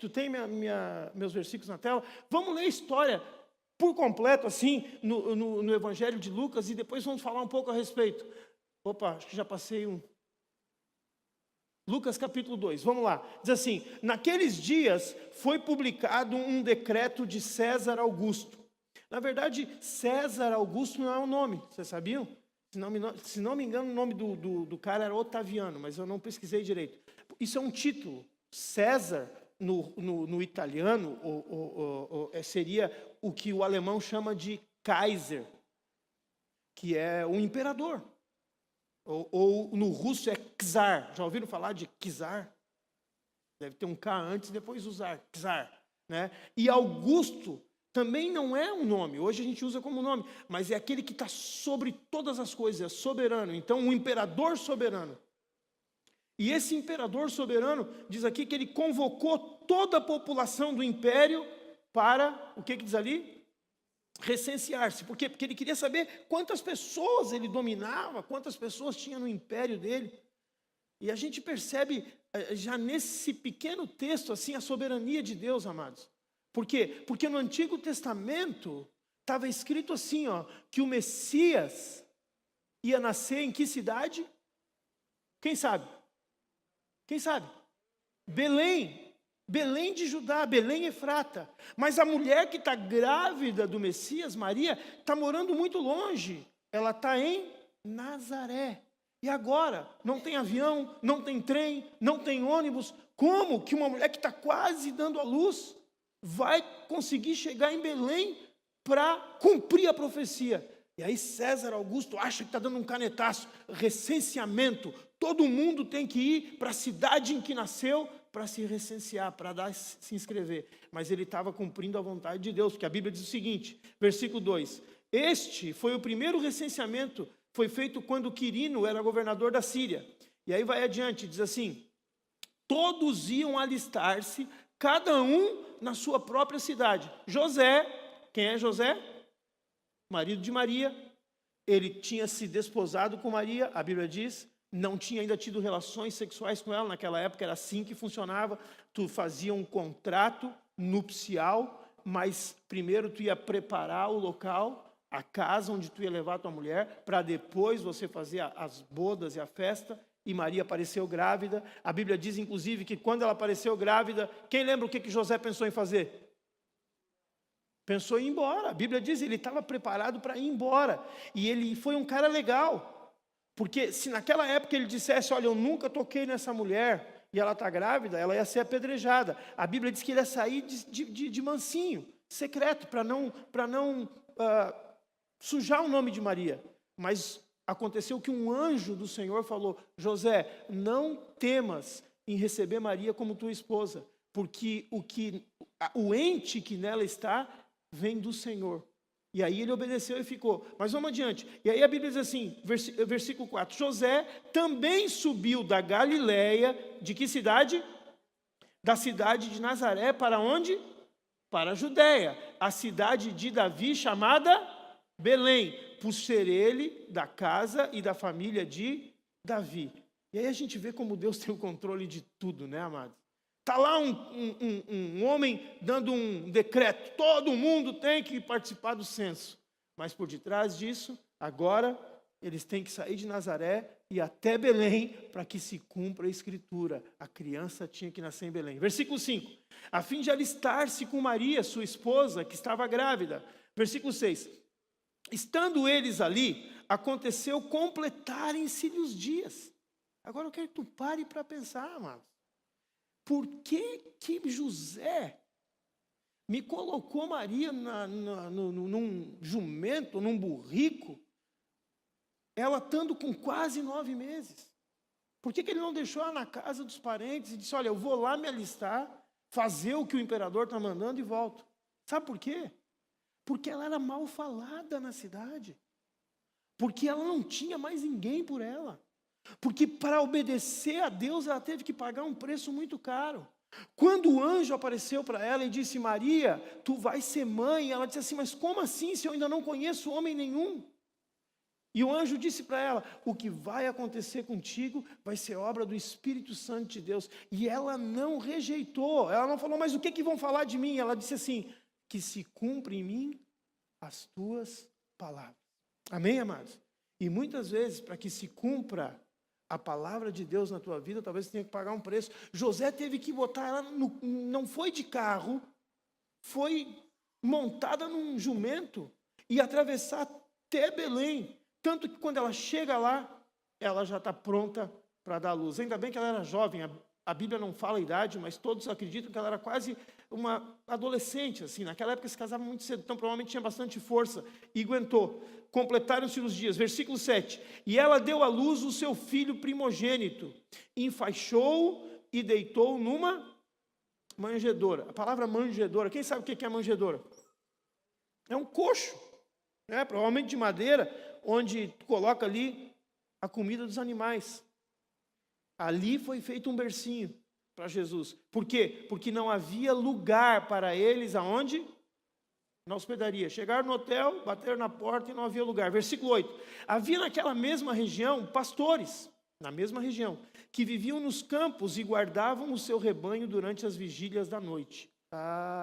Tu tem meus versículos na tela? Vamos ler a história por completo, assim, no Evangelho de Lucas, e depois vamos falar um pouco a respeito. Opa, acho que já passei um. Lucas capítulo 2, vamos lá. Diz assim: naqueles dias foi publicado um decreto de César Augusto. Na verdade, César Augusto não é um nome, vocês sabiam? Se não me engano, o nome do cara era Otaviano, mas eu não pesquisei direito. Isso é um título. César, no italiano, seria o que o alemão chama de Kaiser, que é o imperador. Ou no russo é czar. Já ouviram falar de czar? Deve ter um K antes e depois usar, czar. Né? E Augusto também não é um nome, hoje a gente usa como nome, mas é aquele que está sobre todas as coisas, é soberano. Então, um imperador soberano. E esse imperador soberano, diz aqui que ele convocou toda a população do império para, o que diz ali? Recensear-se. Por quê? Porque ele queria saber quantas pessoas ele dominava, quantas pessoas tinha no império dele. E a gente percebe já nesse pequeno texto assim a soberania de Deus, amados. Por quê? Porque no Antigo Testamento estava escrito assim, ó, que o Messias ia nascer em que cidade? Quem sabe? Quem sabe? Belém. Belém de Judá, Belém Efrata. Mas a mulher que está grávida do Messias, Maria, está morando muito longe. Ela está em Nazaré. E agora? Não tem avião, não tem trem, não tem ônibus. Como que uma mulher que está quase dando à luz vai conseguir chegar em Belém para cumprir a profecia? E aí César Augusto acha que está dando um canetaço. Recenseamento. Todo mundo tem que ir para a cidade em que nasceu para se recensear, para se inscrever. Mas ele estava cumprindo a vontade de Deus, porque a Bíblia diz o seguinte, versículo 2. Este foi o primeiro recenseamento, foi feito quando Quirino era governador da Síria. E aí vai adiante, diz assim, todos iam alistar-se, cada um na sua própria cidade. José, quem é José? Marido de Maria, ele tinha se desposado com Maria, a Bíblia diz, não tinha ainda tido relações sexuais com ela, naquela época era assim que funcionava, tu fazia um contrato nupcial, mas primeiro tu ia preparar o local, a casa onde tu ia levar a tua mulher, para depois você fazer as bodas e a festa, e Maria apareceu grávida. A Bíblia diz inclusive que quando ela apareceu grávida, quem lembra o que José pensou em fazer? Pensou em ir embora. A Bíblia diz que ele estava preparado para ir embora. E ele foi um cara legal. Porque se naquela época ele dissesse, olha, eu nunca toquei nessa mulher e ela está grávida, ela ia ser apedrejada. A Bíblia diz que ele ia sair de mansinho, secreto, para não sujar o nome de Maria. Mas aconteceu que um anjo do Senhor falou, José, não temas em receber Maria como tua esposa, porque o ente que nela está vem do Senhor. E aí ele obedeceu e ficou. Mas vamos adiante. E aí a Bíblia diz assim, versículo 4. José também subiu da Galileia, de que cidade? Da cidade de Nazaré, para onde? Para a Judéia, a cidade de Davi, chamada Belém, por ser ele da casa e da família de Davi. E aí a gente vê como Deus tem o controle de tudo, né, amados? Está lá um homem dando um decreto, todo mundo tem que participar do censo. Mas por detrás disso, agora, eles têm que sair de Nazaré e até Belém para que se cumpra a escritura. A criança tinha que nascer em Belém. Versículo 5. A fim de alistar-se com Maria, sua esposa, que estava grávida. Versículo 6. Estando eles ali, aconteceu completarem-se os dias. Agora eu quero que tu pare para pensar, amados. Por que José me colocou Maria num jumento, num burrico, ela estando com quase 9 meses? Por que ele não deixou ela na casa dos parentes e disse, olha, eu vou lá me alistar, fazer o que o imperador está mandando e volto? Sabe por quê? Porque ela era mal falada na cidade. Porque ela não tinha mais ninguém por ela. Porque para obedecer a Deus, ela teve que pagar um preço muito caro. Quando o anjo apareceu para ela e disse, Maria, tu vais ser mãe, ela disse assim, mas como assim, se eu ainda não conheço homem nenhum? E o anjo disse para ela: o que vai acontecer contigo vai ser obra do Espírito Santo de Deus. E ela não rejeitou, ela não falou: mas o que vão falar de mim? Ela disse assim: que se cumpra em mim as tuas palavras. Amém, amados? E muitas vezes, para que se cumpra a palavra de Deus na tua vida, talvez você tenha que pagar um preço. José teve que botar ela, não foi de carro, foi montada num jumento e atravessar até Belém. Tanto que quando ela chega lá, ela já está pronta para dar luz. Ainda bem que ela era jovem, a Bíblia não fala a idade, mas todos acreditam que ela era quase uma adolescente. Assim. Naquela época se casava muito cedo, então provavelmente tinha bastante força e aguentou. Completaram-se os dias. Versículo 7. E ela deu à luz o seu filho primogênito, enfaixou e deitou numa manjedoura. A palavra manjedoura, quem sabe o que é manjedoura? É um coxo, provavelmente de madeira, onde coloca ali a comida dos animais. Ali foi feito um bercinho para Jesus. Por quê? Porque não havia lugar para eles aonde? Na hospedaria. Chegaram no hotel, bateram na porta e não havia lugar. Versículo 8. Havia naquela mesma região pastores, na mesma região, que viviam nos campos e guardavam o seu rebanho durante as vigílias da noite.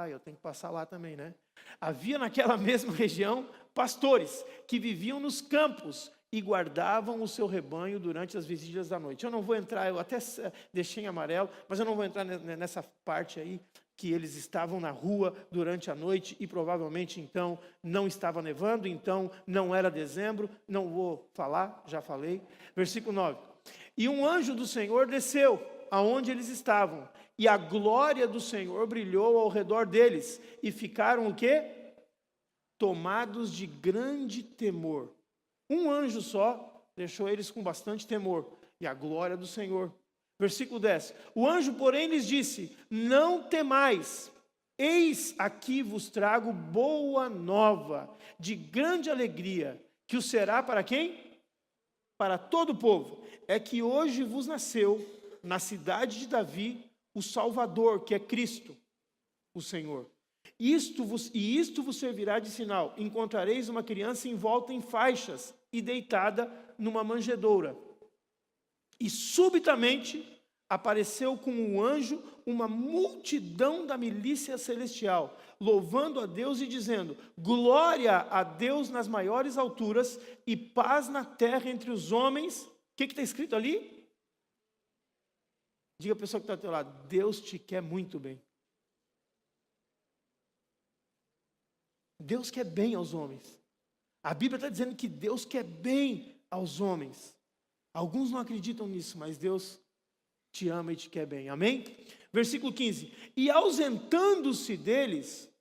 Eu tenho que passar lá também, né? Havia naquela mesma região pastores que viviam nos campos e guardavam o seu rebanho durante as vigílias da noite. Eu não vou entrar, eu até deixei em amarelo, mas eu não vou entrar nessa parte aí, que eles estavam na rua durante a noite e provavelmente então não estava nevando, então não era dezembro, não vou falar, já falei. Versículo 9. E um anjo do Senhor desceu aonde eles estavam, e a glória do Senhor brilhou ao redor deles, e ficaram o quê? Tomados de grande temor. Um anjo só deixou eles com bastante temor, e a glória do Senhor. Versículo 10. O anjo, porém, lhes disse: não temais, eis aqui vos trago boa nova, de grande alegria, que o será para quem? Para todo o povo. É que hoje vos nasceu, na cidade de Davi, o Salvador, que é Cristo, o Senhor. Isto vos servirá de sinal: encontrareis uma criança envolta em faixas e deitada numa manjedoura. E subitamente apareceu com um anjo uma multidão da milícia celestial, louvando a Deus e dizendo: glória a Deus nas maiores alturas e paz na terra entre os homens. O que está escrito ali? Diga a pessoa que está ao teu lado: Deus te quer muito bem. Deus quer bem aos homens. A Bíblia está dizendo que Deus quer bem aos homens. Alguns não acreditam nisso, mas Deus te ama e te quer bem. Amém? Versículo 15. E ausentando-se deles,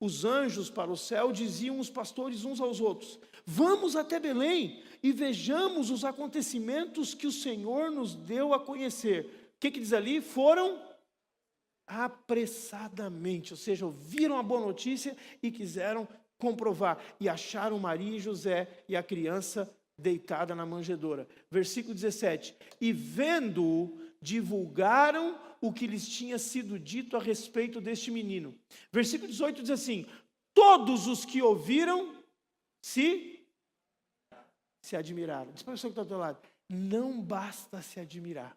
os anjos para o céu, diziam os pastores uns aos outros: vamos até Belém e vejamos os acontecimentos que o Senhor nos deu a conhecer. O que diz ali? Foram apressadamente, ou seja, ouviram a boa notícia e quiseram comprovar, e acharam Maria e José e a criança deitada na manjedoura. Versículo 17. E vendo-o, divulgaram o que lhes tinha sido dito a respeito deste menino. Versículo 18 diz assim: todos os que ouviram se admiraram. Diz para a pessoa que está ao teu lado: não basta se admirar.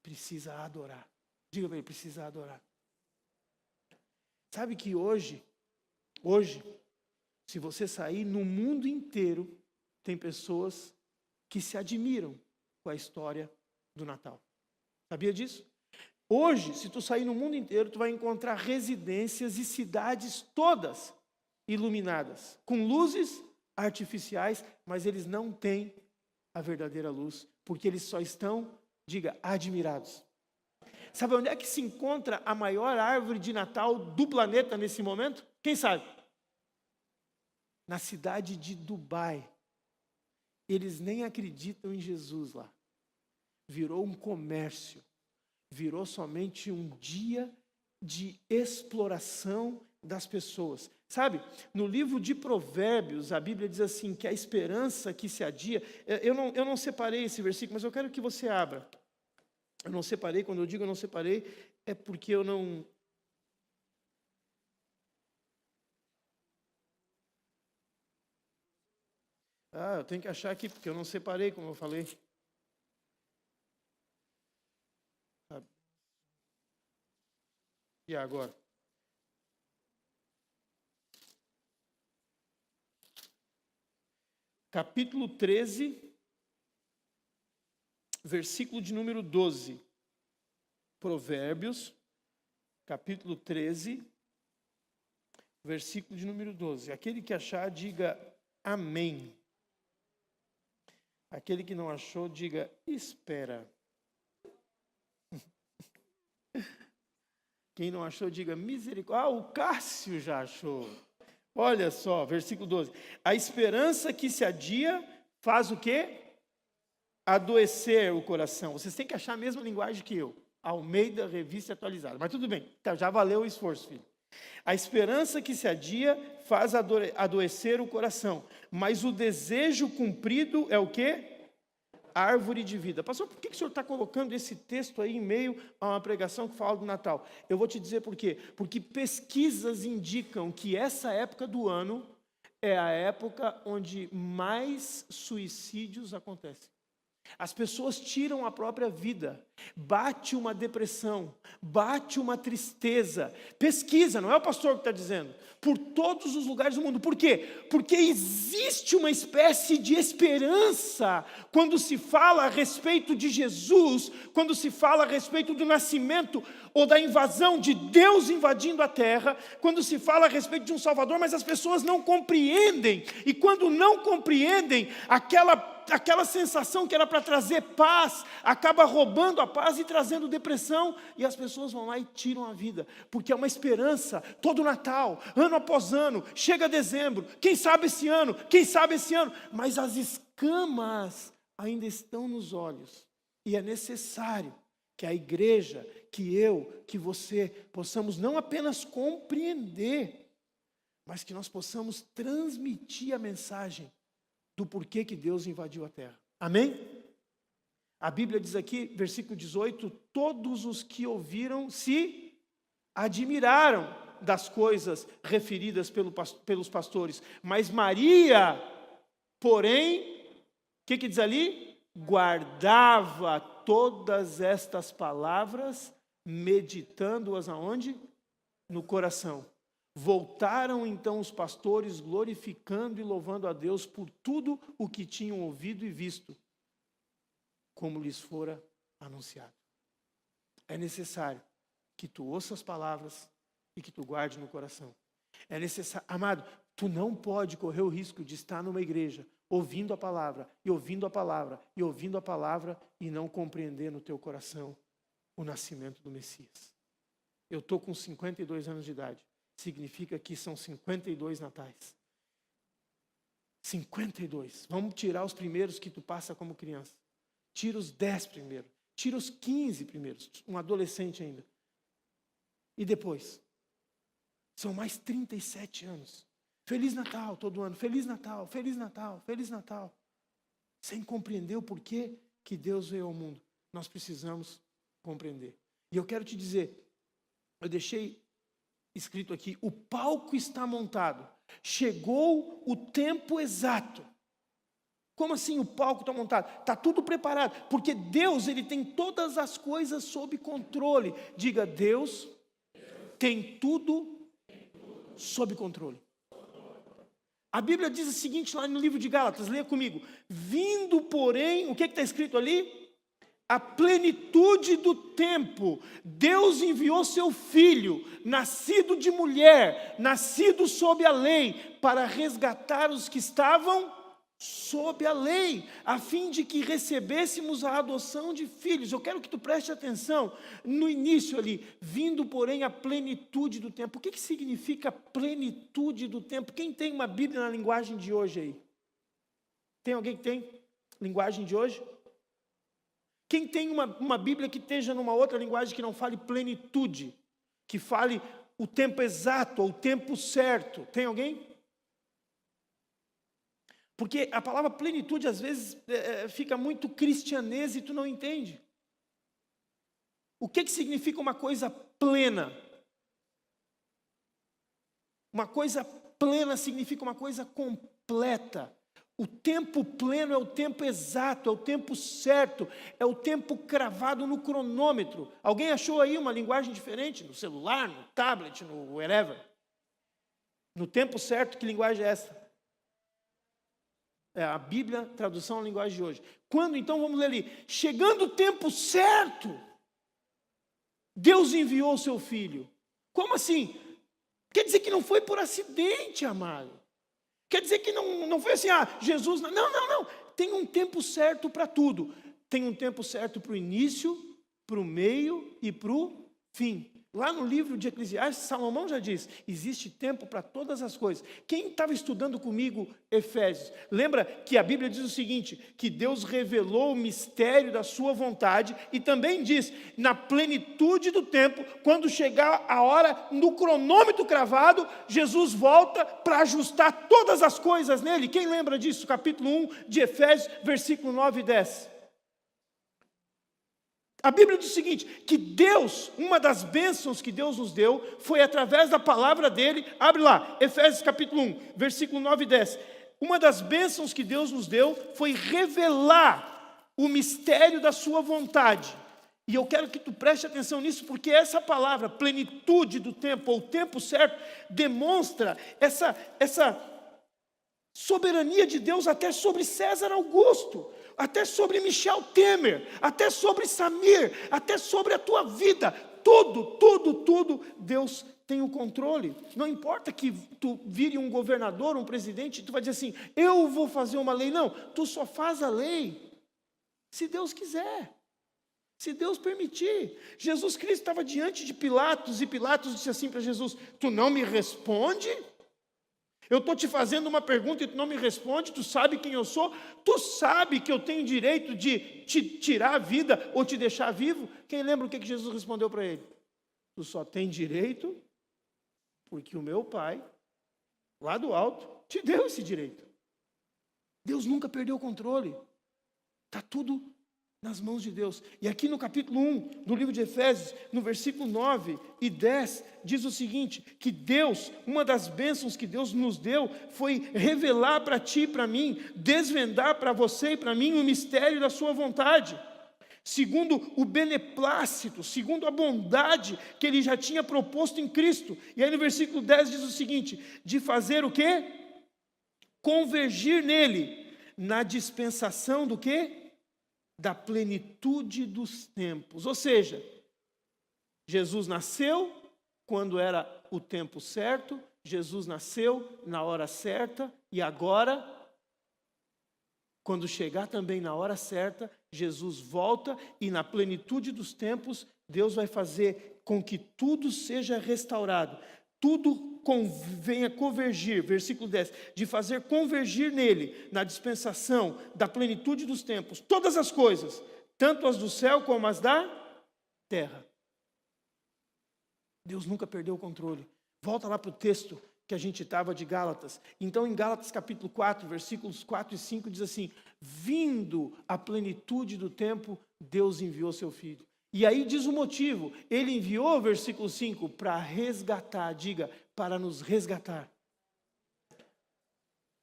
Precisa adorar. Diga para ele: precisa adorar. Sabe que hoje, se você sair no mundo inteiro, tem pessoas que se admiram com a história do Natal. Sabia disso? Hoje, se tu sair no mundo inteiro, tu vai encontrar residências e cidades todas iluminadas, com luzes artificiais, mas eles não têm a verdadeira luz, porque eles só estão, diga, admirados. Sabe onde é que se encontra a maior árvore de Natal do planeta nesse momento? Quem sabe? Na cidade de Dubai. Eles nem acreditam em Jesus lá. Virou um comércio. Virou somente um dia de exploração das pessoas. Sabe, no livro de Provérbios, a Bíblia diz assim, que a esperança que se adia... Eu não separei esse versículo, mas eu quero que você abra. Eu não separei, quando eu digo eu não separei, é porque eu não... Eu tenho que achar aqui, porque eu não separei, como eu falei. E agora? Capítulo 13, versículo de número 12. Provérbios, capítulo 13, versículo de número 12. Aquele que achar, diga amém. Aquele que não achou, diga espera. Quem não achou, diga misericórdia. O Cássio já achou. Olha só, versículo 12. A esperança que se adia faz o quê? Adoecer o coração. Vocês têm que achar a mesma linguagem que eu. Almeida, revista atualizada. Mas tudo bem, já valeu o esforço, filho. A esperança que se adia faz adoecer o coração. Mas o desejo cumprido é o quê? Árvore de vida. Pastor, por que o senhor está colocando esse texto aí em meio a uma pregação que fala do Natal? Eu vou te dizer por quê. Porque pesquisas indicam que essa época do ano é a época onde mais suicídios acontecem. As pessoas tiram a própria vida, bate uma depressão, bate uma tristeza. Pesquisa, não é o pastor que está dizendo, por todos os lugares do mundo. Por quê? Porque existe uma espécie de esperança quando se fala a respeito de Jesus, quando se fala a respeito do nascimento ou da invasão de Deus invadindo a terra, quando se fala a respeito de um Salvador, mas as pessoas não compreendem, e quando não compreendem, aquela sensação que era para trazer paz, acaba roubando a paz e trazendo depressão, e as pessoas vão lá e tiram a vida, porque é uma esperança, todo Natal, ano após ano, chega dezembro, quem sabe esse ano, mas as escamas ainda estão nos olhos, e é necessário que a igreja, que eu, que você, possamos não apenas compreender, mas que nós possamos transmitir a mensagem do porquê que Deus invadiu a terra. Amém? A Bíblia diz aqui, versículo 18, todos os que ouviram se admiraram das coisas referidas pelos pastores. Mas Maria, porém, o que diz ali? Guardava todas estas palavras, meditando-as aonde? No coração. Voltaram então os pastores glorificando e louvando a Deus por tudo o que tinham ouvido e visto, como lhes fora anunciado. É necessário que tu ouça as palavras e que tu guarde no coração. É necessário, amado, tu não pode correr o risco de estar numa igreja ouvindo a palavra e ouvindo a palavra e ouvindo a palavra e não compreender no teu coração o nascimento do Messias. Eu estou com 52 anos de idade. Significa que são 52 natais. 52. Vamos tirar os primeiros que tu passa como criança. Tira os 10 primeiros. Tira os 15 primeiros. Um adolescente ainda. E depois? São mais 37 anos. Feliz Natal todo ano. Feliz Natal, Feliz Natal, Feliz Natal. Sem compreender o porquê que Deus veio ao mundo. Nós precisamos compreender. E eu quero te dizer, eu deixei escrito aqui, o palco está montado. Chegou o tempo exato. Como assim o palco está montado? Está tudo preparado, porque Deus, Ele tem todas as coisas sob controle. Diga, Deus tem tudo sob controle. A Bíblia diz o seguinte lá no livro de Gálatas, leia comigo. Vindo, porém, o que está escrito ali? A plenitude do tempo, Deus enviou seu Filho, nascido de mulher, nascido sob a lei, para resgatar os que estavam sob a lei, a fim de que recebêssemos a adoção de filhos. Eu quero que tu preste atenção no início ali, vindo porém a plenitude do tempo. O que significa plenitude do tempo? Quem tem uma Bíblia na linguagem de hoje aí? Tem alguém que tem linguagem de hoje? Quem tem uma Bíblia que esteja numa outra linguagem que não fale plenitude, que fale o tempo exato ou o tempo certo? Tem alguém? Porque a palavra plenitude às vezes fica muito cristianesa e tu não entende. O que significa uma coisa plena? Uma coisa plena significa uma coisa completa. O tempo pleno é o tempo exato, é o tempo certo, é o tempo cravado no cronômetro. Alguém achou aí uma linguagem diferente? No celular, no tablet, no wherever? No tempo certo, que linguagem é essa? É a Bíblia, tradução à linguagem de hoje. Quando, então, vamos ler ali. Chegando o tempo certo, Deus enviou o seu Filho. Como assim? Quer dizer que não foi por acidente, amado. Quer dizer que não foi assim, Jesus... Não. Tem um tempo certo para tudo. Tem um tempo certo para o início, para o meio e para o fim. Lá no livro de Eclesiastes, Salomão já diz, existe tempo para todas as coisas. Quem estava estudando comigo Efésios, lembra que a Bíblia diz o seguinte, que Deus revelou o mistério da sua vontade, e também diz, na plenitude do tempo, quando chegar a hora, no cronômetro cravado, Jesus volta para ajustar todas as coisas nele. Quem lembra disso? Capítulo 1 de Efésios, versículo 9 e 10. A Bíblia diz o seguinte, que Deus, uma das bênçãos que Deus nos deu, foi através da palavra dele, abre lá, Efésios capítulo 1, versículo 9 e 10. Uma das bênçãos que Deus nos deu foi revelar o mistério da sua vontade. E eu quero que tu preste atenção nisso, porque essa palavra, plenitude do tempo, ou tempo certo, demonstra essa soberania de Deus até sobre César Augusto, até sobre Michel Temer, até sobre Samir, até sobre a tua vida. Tudo, Deus tem o controle. Não importa que tu vire um governador, um presidente, tu vai dizer assim, eu vou fazer uma lei. Não, tu só faz a lei se Deus quiser, se Deus permitir. Jesus Cristo estava diante de Pilatos, e Pilatos disse assim para Jesus, tu não me responde? Eu estou te fazendo uma pergunta e tu não me responde, tu sabe quem eu sou? Tu sabe que eu tenho direito de te tirar a vida ou te deixar vivo? Quem lembra o que Jesus respondeu para ele? Tu só tem direito porque o meu Pai, lá do alto, te deu esse direito. Deus nunca perdeu o controle. Está tudo nas mãos de Deus. E aqui no capítulo 1 do livro de Efésios, no versículo 9 e 10, diz o seguinte, que Deus, uma das bênçãos que Deus nos deu, foi revelar para ti e para mim, desvendar para você e para mim o mistério da sua vontade, segundo o beneplácito, segundo a bondade que Ele já tinha proposto em Cristo. E aí no versículo 10 diz o seguinte, de fazer o quê? Convergir nele, na dispensação do quê? Da plenitude dos tempos. Ou seja, Jesus nasceu quando era o tempo certo, Jesus nasceu na hora certa, e agora, quando chegar também na hora certa, Jesus volta, e na plenitude dos tempos, Deus vai fazer com que tudo seja restaurado, tudo venha convergir, versículo 10, de fazer convergir nele, na dispensação da plenitude dos tempos, todas as coisas, tanto as do céu como as da terra. Deus nunca perdeu o controle. Volta lá para o texto que a gente estava de Gálatas. Então em Gálatas capítulo 4, versículos 4 e 5 diz assim, vindo a plenitude do tempo, Deus enviou seu Filho. E aí diz o motivo, ele enviou, versículo 5, para resgatar, diga, para nos resgatar.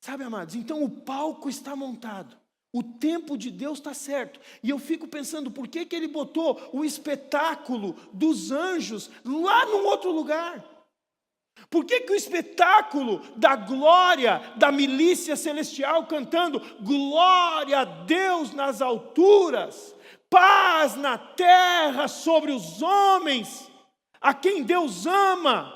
Sabe, amados, então o palco está montado, o tempo de Deus está certo, e eu fico pensando, por que ele botou o espetáculo dos anjos lá num outro lugar? Por que o espetáculo da glória da milícia celestial cantando glória a Deus nas alturas, paz na terra sobre os homens, a quem Deus ama?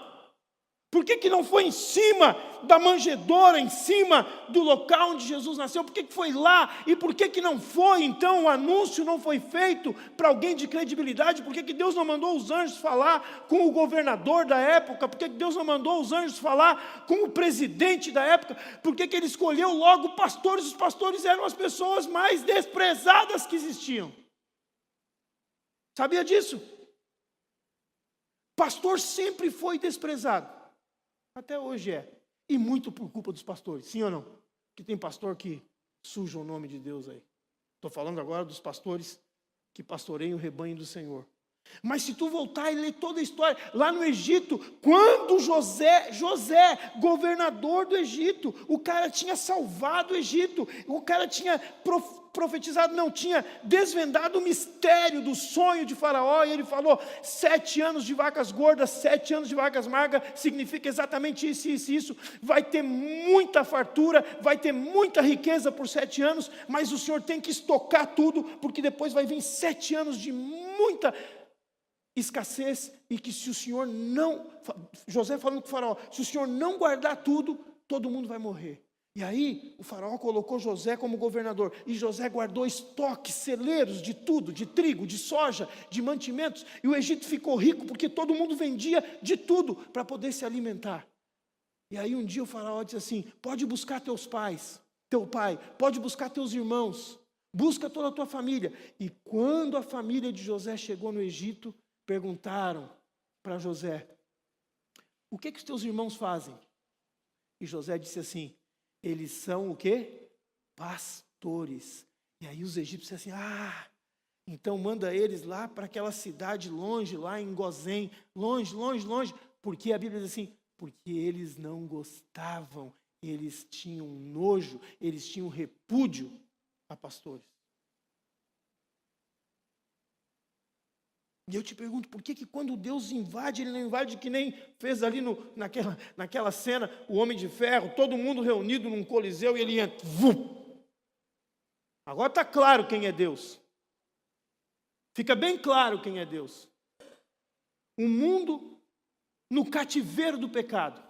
Por que não foi em cima da manjedoura, em cima do local onde Jesus nasceu? Por que foi lá? E por que não foi, então, o anúncio não foi feito para alguém de credibilidade? Por que Deus não mandou os anjos falar com o governador da época? Por que Deus não mandou os anjos falar com o presidente da época? Por que ele escolheu logo pastores? Os pastores eram as pessoas mais desprezadas que existiam. Sabia disso? Pastor sempre foi desprezado. Até hoje é. E muito por culpa dos pastores, sim ou não? Que tem pastor que suja o nome de Deus aí. Estou falando agora dos pastores que pastoreiam o rebanho do Senhor. Mas se tu voltar e ler toda a história, lá no Egito, quando José, governador do Egito, o cara tinha salvado o Egito, o cara tinha profetizado, não, tinha desvendado o mistério do sonho de Faraó, e ele falou, 7 anos de vacas gordas, 7 anos de vacas magras, significa exatamente isso, isso, isso, vai ter muita fartura, vai ter muita riqueza por 7 anos, mas o Senhor tem que estocar tudo, porque depois vai vir 7 anos de muita escassez, e que se o Senhor não, José falando com o Faraó, se o Senhor não guardar tudo, todo mundo vai morrer. E aí o Faraó colocou José como governador, e José guardou estoques, celeiros de tudo, de trigo, de soja, de mantimentos, e o Egito ficou rico, porque todo mundo vendia de tudo, para poder se alimentar. E aí um dia o Faraó disse assim, pode buscar teu pai, pode buscar teus irmãos, busca toda a tua família. E quando a família de José chegou no Egito, perguntaram para José, o que os teus irmãos fazem? E José disse assim, eles são o quê? Pastores. E aí os egípcios disseram assim, então manda eles lá para aquela cidade longe, lá em Gozém, longe, longe, longe, porque a Bíblia diz assim, porque eles não gostavam, eles tinham nojo, eles tinham repúdio a pastores. E eu te pergunto, por que quando Deus invade, Ele não invade que nem fez ali naquela cena, o Homem de Ferro, todo mundo reunido num coliseu e ele entra, Agora está claro quem é Deus. Fica bem claro quem é Deus. O mundo no cativeiro do pecado.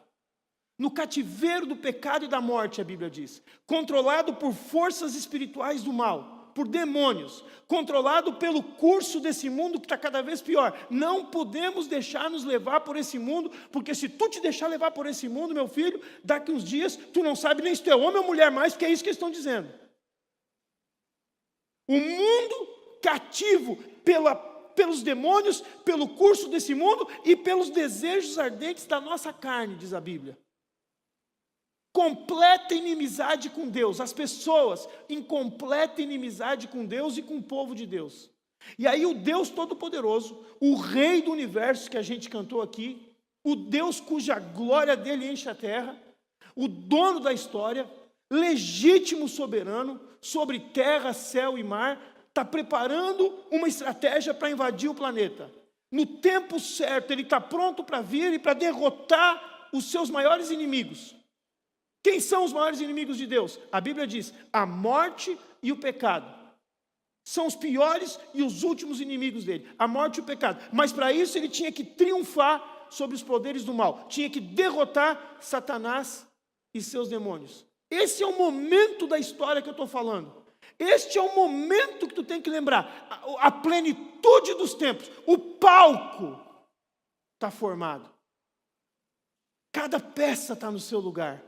No cativeiro do pecado e da morte, a Bíblia diz. Controlado por forças espirituais do mal. Por demônios, controlado pelo curso desse mundo que está cada vez pior. Não podemos deixar nos levar por esse mundo, porque se tu te deixar levar por esse mundo, meu filho, daqui uns dias, tu não sabe nem se tu é homem ou mulher mais, porque é isso que eles estão dizendo. O mundo cativo pelos demônios, pelo curso desse mundo e pelos desejos ardentes da nossa carne, diz a Bíblia. Completa inimizade com Deus, as pessoas em completa inimizade com Deus e com o povo de Deus. E aí o Deus Todo-Poderoso, o Rei do Universo que a gente cantou aqui, o Deus cuja glória dele enche a terra, o dono da história, legítimo soberano, sobre terra, céu e mar, está preparando uma estratégia para invadir o planeta. No tempo certo, ele está pronto para vir e para derrotar os seus maiores inimigos. Quem são os maiores inimigos de Deus? A Bíblia diz, a morte e o pecado. São os piores e os últimos inimigos dele, a morte e o pecado. Mas para isso ele tinha que triunfar sobre os poderes do mal. Tinha que derrotar Satanás e seus demônios. Esse é o momento da história que eu estou falando. Este é o momento que tu tem que lembrar. A plenitude dos tempos. O palco está formado. Cada peça está no seu lugar.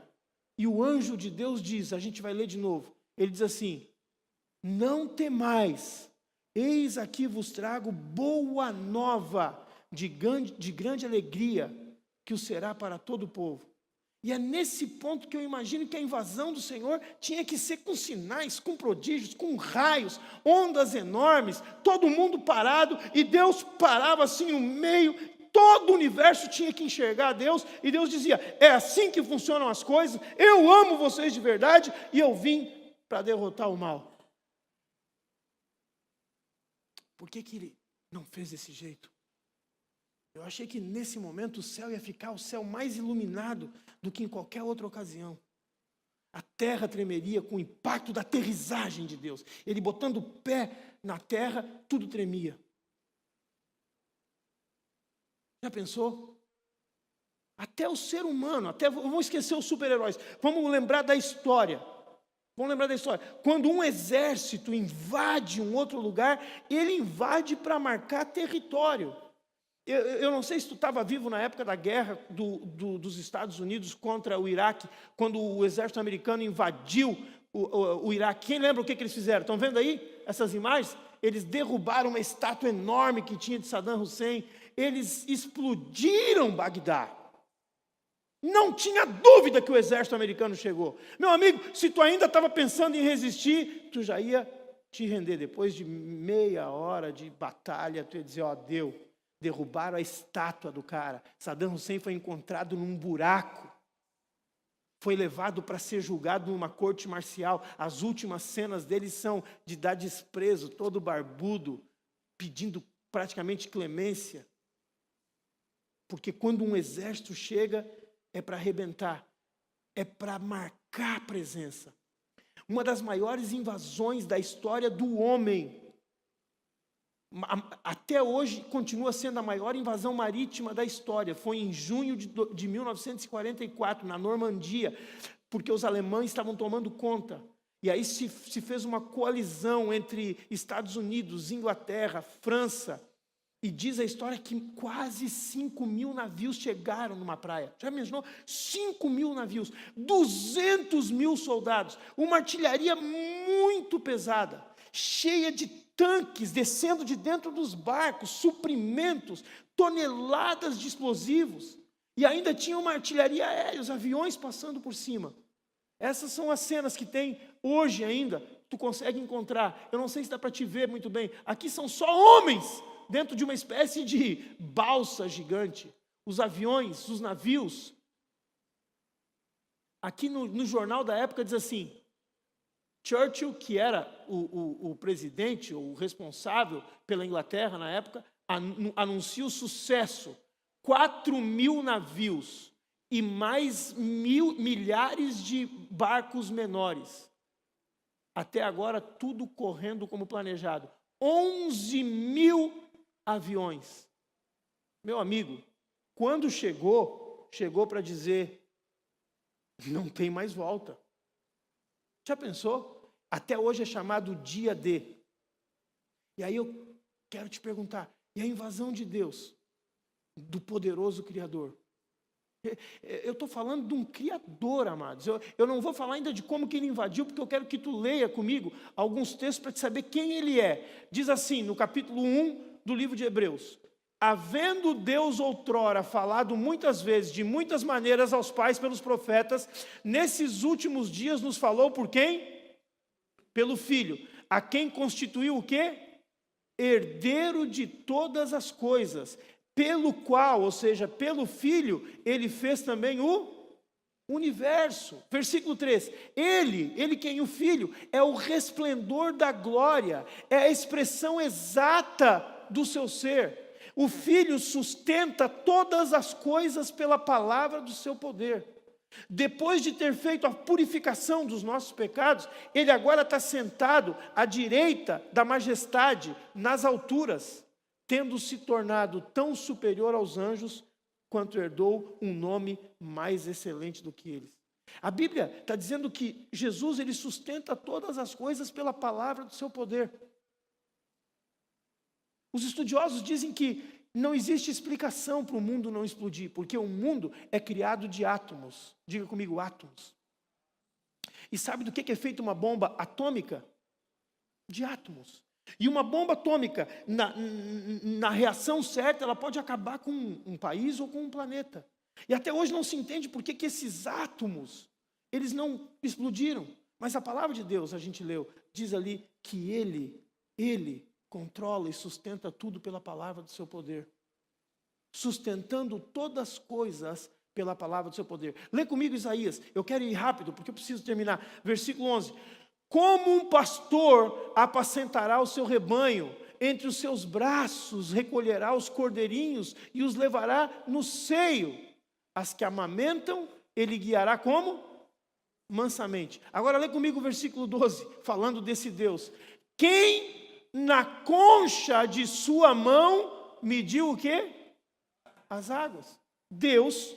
E o anjo de Deus diz, a gente vai ler de novo, ele diz assim, não temais, eis aqui vos trago boa nova de grande alegria, que o será para todo o povo. E é nesse ponto que eu imagino que a invasão do Senhor tinha que ser com sinais, com prodígios, com raios, ondas enormes, todo mundo parado, e Deus parava assim no meio. Todo o universo tinha que enxergar Deus, e Deus dizia, é assim que funcionam as coisas, eu amo vocês de verdade, e eu vim para derrotar o mal. Por que ele não fez desse jeito? Eu achei que nesse momento o céu ia ficar o céu mais iluminado do que em qualquer outra ocasião. A terra tremeria com o impacto da aterrissagem de Deus. Ele botando o pé na terra, tudo tremia. Já pensou? Até o ser humano, vamos esquecer os super-heróis, vamos lembrar da história. Quando um exército invade um outro lugar, ele invade para marcar território. Eu não sei se tu estava vivo na época da guerra dos Estados Unidos contra o Iraque, quando o exército americano invadiu o Iraque. Quem lembra o que eles fizeram? Estão vendo aí essas imagens? Eles derrubaram uma estátua enorme que tinha de Saddam Hussein. Eles explodiram Bagdá. Não tinha dúvida que o exército americano chegou. Meu amigo, se tu ainda estava pensando em resistir, tu já ia te render. Depois de meia hora de batalha, tu ia dizer, ó, derrubaram a estátua do cara. Saddam Hussein foi encontrado num buraco. Foi levado para ser julgado numa corte marcial. As últimas cenas dele são de dar desprezo, todo barbudo, pedindo praticamente clemência. Porque quando um exército chega, é para arrebentar, é para marcar a presença. Uma das maiores invasões da história do homem, até hoje continua sendo a maior invasão marítima da história, foi em junho de 1944, na Normandia, porque os alemães estavam tomando conta. E aí se fez uma coalizão entre Estados Unidos, Inglaterra, França, e diz a história que quase 5.000 navios chegaram numa praia. Já imaginou? 5.000 navios, 200.000 soldados, uma artilharia muito pesada, cheia de tanques descendo de dentro dos barcos, suprimentos, toneladas de explosivos. E ainda tinha uma artilharia aérea, os aviões passando por cima. Essas são as cenas que tem hoje ainda, tu consegue encontrar. Eu não sei se dá para te ver muito bem. Aqui são só homens dentro de uma espécie de balsa gigante. Os aviões, os navios. Aqui no jornal da época diz assim, Churchill, que era o presidente, o responsável pela Inglaterra na época, anuncia o sucesso. 4.000 navios e mais milhares de barcos menores. Até agora, tudo correndo como planejado. 11.000 aviões. Meu amigo, quando chegou para dizer, não tem mais volta. Já pensou? Até hoje é chamado dia D. E aí eu quero te perguntar, e a invasão de Deus, do poderoso Criador? Eu estou falando de um Criador, amados. Eu não vou falar ainda de como que ele invadiu, porque eu quero que tu leia comigo alguns textos para te saber quem ele é. Diz assim, no capítulo 1 do livro de Hebreus, havendo Deus outrora falado muitas vezes, de muitas maneiras aos pais pelos profetas, nesses últimos dias nos falou por quem? Pelo Filho, a quem constituiu o quê? Herdeiro de todas as coisas, pelo qual, ou seja, pelo Filho, ele fez também o universo. Versículo 3, ele quem? O Filho, é o resplendor da glória, é a expressão exata do seu ser. O Filho sustenta todas as coisas pela palavra do seu poder. Depois de ter feito a purificação dos nossos pecados, ele agora está sentado à direita da majestade nas alturas, tendo se tornado tão superior aos anjos, quanto herdou um nome mais excelente do que eles. A Bíblia está dizendo que Jesus ele sustenta todas as coisas pela palavra do seu poder. Os estudiosos dizem que não existe explicação para o mundo não explodir, porque o mundo é criado de átomos. Diga comigo, átomos. E sabe do que é feita uma bomba atômica? De átomos. E uma bomba atômica, na reação certa, ela pode acabar com um país ou com um planeta. E até hoje não se entende por que esses átomos, eles não explodiram. Mas a palavra de Deus, a gente leu, diz ali que Ele controla e sustenta tudo pela palavra do seu poder. Sustentando todas as coisas pela palavra do seu poder. Lê comigo Isaías, eu quero ir rápido porque eu preciso terminar. Versículo 11. Como um pastor apacentará o seu rebanho, entre os seus braços recolherá os cordeirinhos e os levará no seio. As que amamentam, ele guiará como? Mansamente. Agora lê comigo o versículo 12, falando desse Deus. Quem na concha de sua mão mediu o quê? As águas. Deus,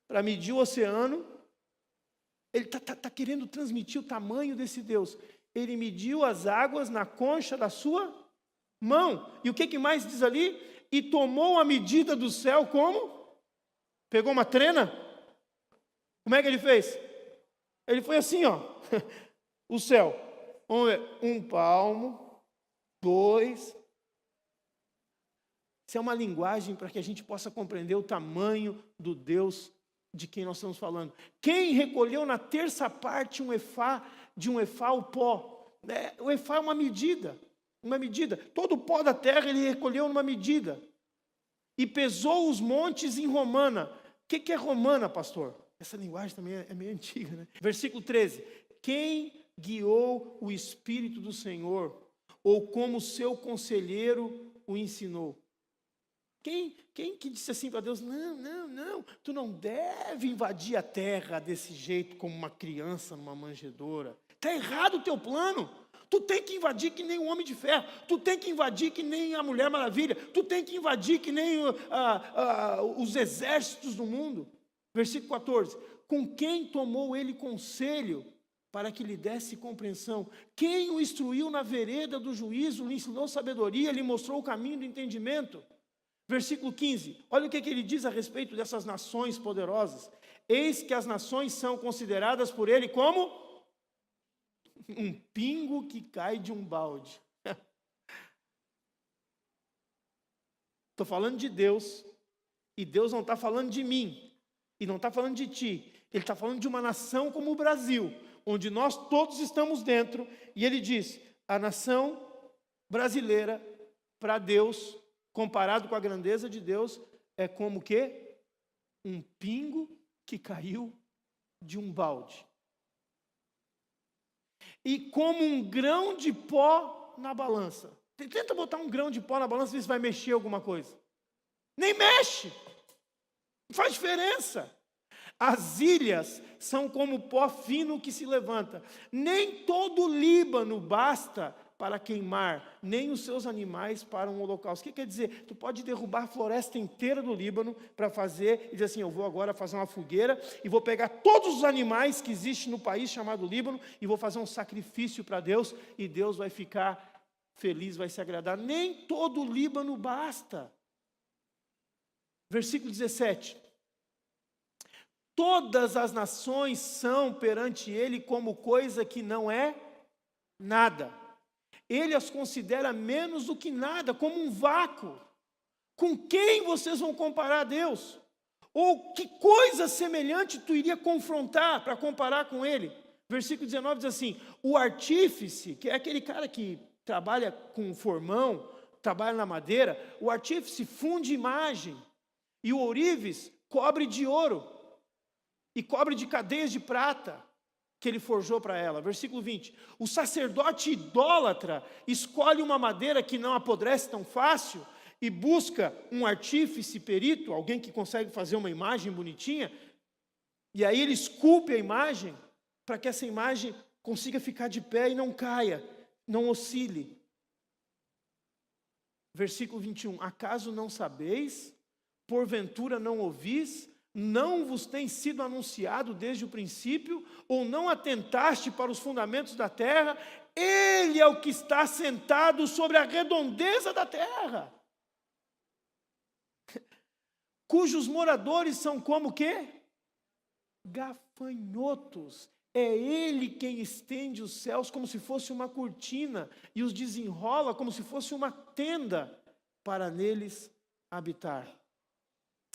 para medir o oceano, ele está querendo transmitir o tamanho desse Deus. Ele mediu as águas na concha da sua mão. E o que mais diz ali? E tomou a medida do céu como? Pegou uma trena? Como é que ele fez? Ele foi assim, ó. O céu. Vamos ver. 1 palmo. 2. Isso é uma linguagem para que a gente possa compreender o tamanho do Deus de quem nós estamos falando. Quem recolheu na terça parte de um efá o pó, O efá é uma medida. Todo o pó da terra ele recolheu numa medida. E pesou os montes em romana. O que é romana, pastor? Essa linguagem também é meio antiga, né? Versículo 13. Quem guiou o Espírito do Senhor, ou como seu conselheiro o ensinou? Quem que disse assim para Deus, não, tu não deve invadir a terra desse jeito, como uma criança numa manjedoura. Está errado o teu plano. Tu tem que invadir que nem o Homem de Ferro. Tu tem que invadir que nem a Mulher Maravilha. Tu tem que invadir que nem os exércitos do mundo. Versículo 14. Com quem tomou ele conselho para que lhe desse compreensão? Quem o instruiu na vereda do juízo, lhe ensinou sabedoria, lhe mostrou o caminho do entendimento? Versículo 15, olha o que ele diz a respeito dessas nações poderosas. Eis que as nações são consideradas por ele como um pingo que cai de um balde. Estou falando de Deus, e Deus não está falando de mim, e não está falando de ti. Ele está falando de uma nação como o Brasil, onde nós todos estamos dentro, e ele diz, a nação brasileira, para Deus, comparado com a grandeza de Deus, é como o quê? Um pingo que caiu de um balde. E como um grão de pó na balança. Tenta botar um grão de pó na balança e ver se vai mexer alguma coisa. Nem mexe. Não faz diferença. As ilhas são como pó fino que se levanta. Nem todo o Líbano basta para queimar, nem os seus animais para um holocausto. O que quer dizer? Tu pode derrubar a floresta inteira do Líbano para fazer, e dizer assim, eu vou agora fazer uma fogueira, e vou pegar todos os animais que existem no país chamado Líbano, e vou fazer um sacrifício para Deus, e Deus vai ficar feliz, vai se agradar. Nem todo o Líbano basta. Versículo 17. Todas as nações são perante ele como coisa que não é nada. Ele as considera menos do que nada, como um vácuo. Com quem vocês vão comparar a Deus? Ou que coisa semelhante tu iria confrontar para comparar com ele? Versículo 19 diz assim, o artífice, que é aquele cara que trabalha com formão, trabalha na madeira, o artífice funde imagem, e o ourives cobre de ouro, e cobre de cadeias de prata, que ele forjou para ela. Versículo 20. O sacerdote idólatra escolhe uma madeira que não apodrece tão fácil e busca um artífice perito, alguém que consegue fazer uma imagem bonitinha, e aí ele esculpe a imagem para que essa imagem consiga ficar de pé e não caia, não oscile. Versículo 21. Acaso não sabeis? Porventura não ouvis? Não vos tem sido anunciado desde o princípio, ou não atentaste para os fundamentos da terra? Ele é o que está sentado sobre a redondeza da terra, cujos moradores são como o quê? Gafanhotos. É ele quem estende os céus como se fosse uma cortina, e os desenrola como se fosse uma tenda, para neles habitar.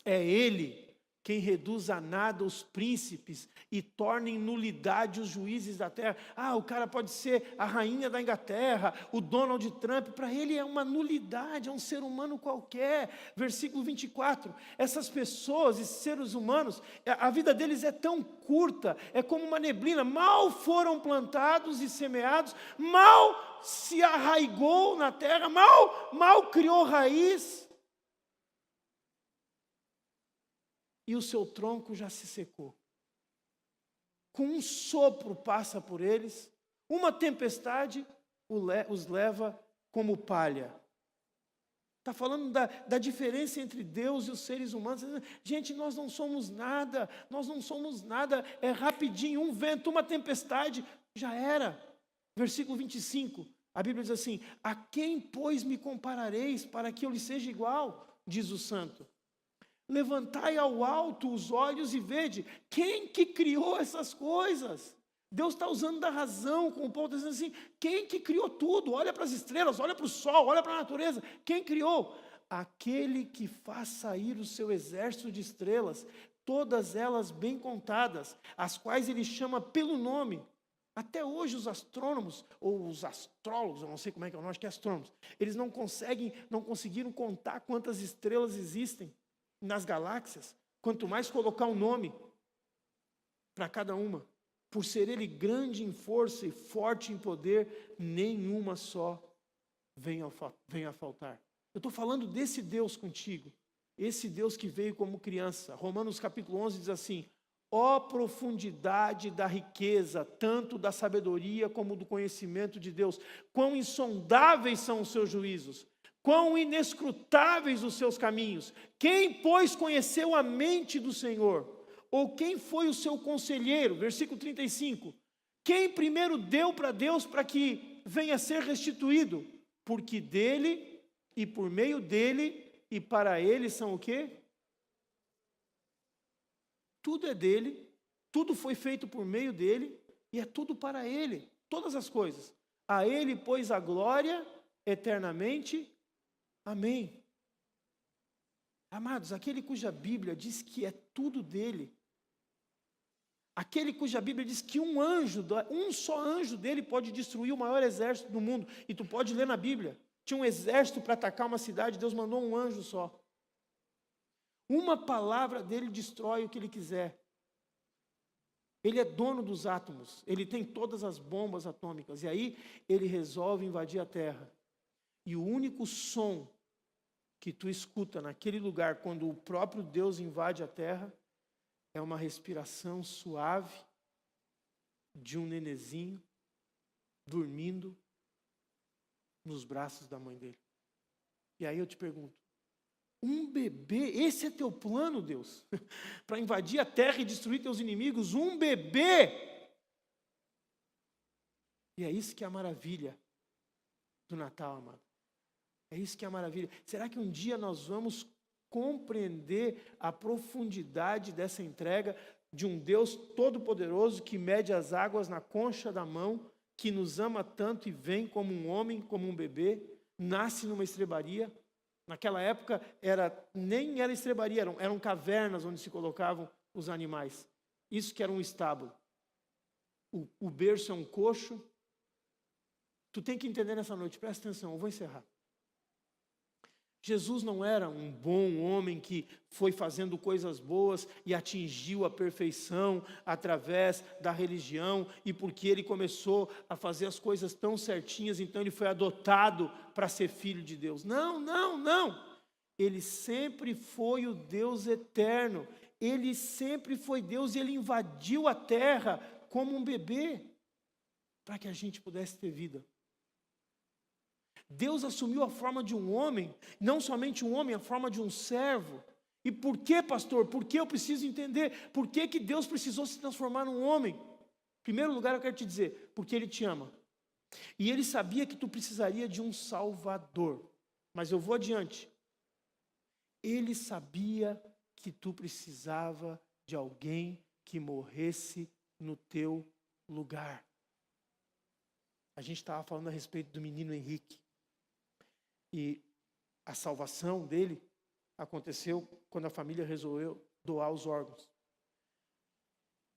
É ele quem reduz a nada os príncipes e torna em nulidade os juízes da terra. O cara pode ser a rainha da Inglaterra, o Donald Trump, para ele é uma nulidade, é um ser humano qualquer. Versículo 24, essas pessoas, esses seres humanos, a vida deles é tão curta, é como uma neblina, mal foram plantados e semeados, mal se arraigou na terra, mal criou raiz, e o seu tronco já se secou. Com um sopro passa por eles, uma tempestade os leva como palha. Está falando da diferença entre Deus e os seres humanos. Gente, nós não somos nada, é rapidinho, um vento, uma tempestade, já era. Versículo 25, a Bíblia diz assim, a quem, pois, me comparareis para que eu lhe seja igual? Diz o santo. Levantai ao alto os olhos e vede, quem que criou essas coisas? Deus está usando da razão, com o povo dizendo assim, quem que criou tudo? Olha para as estrelas, olha para o sol, olha para a natureza, quem criou? Aquele que faz sair o seu exército de estrelas, todas elas bem contadas, as quais ele chama pelo nome, Até hoje os astrônomos, ou os astrólogos, eu não sei como é que é o nome, acho que é astrônomos, eles não conseguiram contar quantas estrelas existem nas galáxias, quanto mais colocar um nome para cada uma. Por ser ele grande em força e forte em poder, nenhuma só vem a faltar. Eu estou falando desse Deus contigo, esse Deus que veio como criança. Romanos capítulo 11 diz assim: ó profundidade da riqueza, tanto da sabedoria como do conhecimento de Deus, quão insondáveis são os seus juízos, quão inescrutáveis os seus caminhos. Quem, pois, conheceu a mente do Senhor? Ou quem foi o seu conselheiro? Versículo 35. Quem primeiro deu para Deus para que venha a ser restituído? Porque dele, e por meio dele, e para ele são o quê? Tudo é dele, tudo foi feito por meio dele, e é tudo para ele, todas as coisas. A ele, pois, a glória eternamente. Amém. Amados, aquele cuja Bíblia diz que é tudo dele, aquele cuja Bíblia diz que um só anjo dele pode destruir o maior exército do mundo, e tu pode ler na Bíblia, tinha um exército para atacar uma cidade, Deus mandou um anjo só. Uma palavra dele destrói o que ele quiser. Ele é dono dos átomos, ele tem todas as bombas atômicas, e aí ele resolve invadir a terra. E o único som que tu escuta naquele lugar, quando o próprio Deus invade a terra, é uma respiração suave de um nenezinho dormindo nos braços da mãe dele. E aí eu te pergunto, um bebê, esse é teu plano, Deus? Para invadir a terra e destruir teus inimigos? Um bebê! E é isso que é a maravilha do Natal, amado. É isso que é a maravilha. Será que um dia nós vamos compreender a profundidade dessa entrega de um Deus todo-poderoso que mede as águas na concha da mão, que nos ama tanto e vem como um homem, como um bebê, nasce numa estrebaria? Naquela época nem era estrebaria, eram cavernas onde se colocavam os animais. Isso que era um estábulo. O berço é um coxo. Tu tem que entender nessa noite, presta atenção, eu vou encerrar. Jesus não era um bom homem que foi fazendo coisas boas e atingiu a perfeição através da religião, e porque ele começou a fazer as coisas tão certinhas, então ele foi adotado para ser filho de Deus. Não, não, não. Ele sempre foi o Deus eterno. Ele sempre foi Deus e ele invadiu a terra como um bebê para que a gente pudesse ter vida. Deus assumiu a forma de um homem, não somente um homem, a forma de um servo. E por que, pastor? Por que eu preciso entender? Por que Deus precisou se transformar num homem? Em primeiro lugar, eu quero te dizer, porque Ele te ama. E Ele sabia que tu precisaria de um Salvador. Mas eu vou adiante. Ele sabia que tu precisava de alguém que morresse no teu lugar. A gente estava falando a respeito do menino Henrique. E a salvação dele aconteceu quando a família resolveu doar os órgãos.